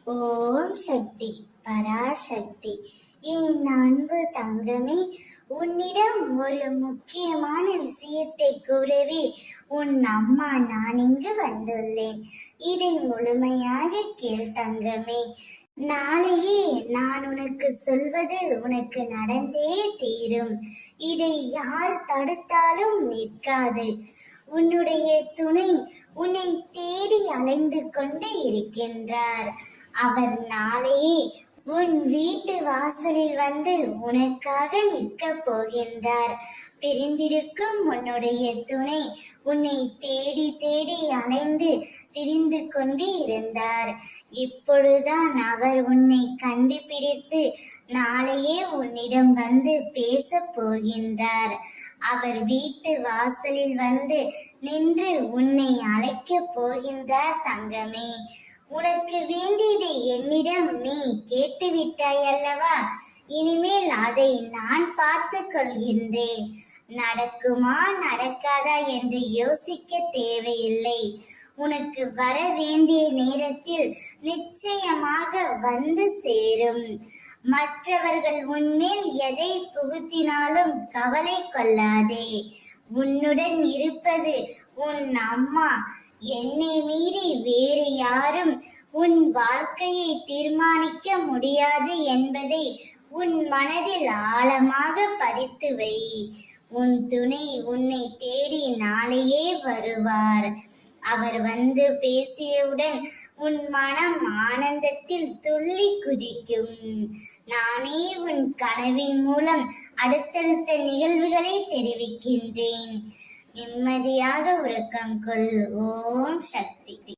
ஓம் சக்தி பராசக்தி. என் அன்பு தங்கமே, உன்னிடம் ஒரு முக்கியமான விஷயத்தை கூறவே உன் அம்மா நான் இங்கு வந்துள்ளேன். இதை முழுமையாக கேள் தங்கமே. நாளையே நான் உனக்கு சொல்வது உனக்கு நடந்தே தீரும். இதை யார் தடுத்தாலும் நிற்காது. உன்னுடைய துணை உன்னை தேடி அலைந்து கொண்டு இருக்கின்றார். அவர் நாளையே உன் வீட்டு வாசலில் வந்து உனக்காக நிற்கப் போகின்றார். பிரிந்திருக்கும் உன்னுடைய துணை உன்னை தேடி தேடி அலைந்து திரிந்து கொண்டு இருந்தார். இப்பொழுதுதான் அவர் உன்னை கண்டுபிடித்து நாளையே உன்னிடம் வந்து பேச போகின்றார். அவர் வீட்டு வாசலில் வந்து நின்று உன்னை அழைக்கப் போகின்றார் தங்கமே. உனக்கு வேண்டியதை என்னிடம் நீ கேட்டுவிட்டாய் அல்லவா? இனிமேல் அதை நான் பார்த்து கொள்கின்றேன். நடக்குமா நடக்காதா என்று யோசிக்க தேவையில்லை. உனக்கு வர வேண்டிய நேரத்தில் நிச்சயமாக வந்து சேரும். மற்றவர்கள் உன்மேல் எதை புகுத்தினாலும் கவலை கொள்ளாதே. உன்னுடன் இருப்பது உன் அம்மா. என்னை மீறி வேறு யாரும் உன் வாழ்க்கையை தீர்மானிக்க முடியாது என்பதை உன் மனதில் ஆழமாக பதித்து வை. உன் துணை உன்னை தேடி நாளையே வருவார். அவர் வந்து பேசியவுடன் உன் மனம் ஆனந்தத்தில் துள்ளி குதிக்கும். நானே உன் கனவின் மூலம் அடுத்தடுத்த நிகழ்வுகளை தெரிவிக்கின்றேன். நிம்மதியாக உறக்கம் கொள். ஓம் சக்தி.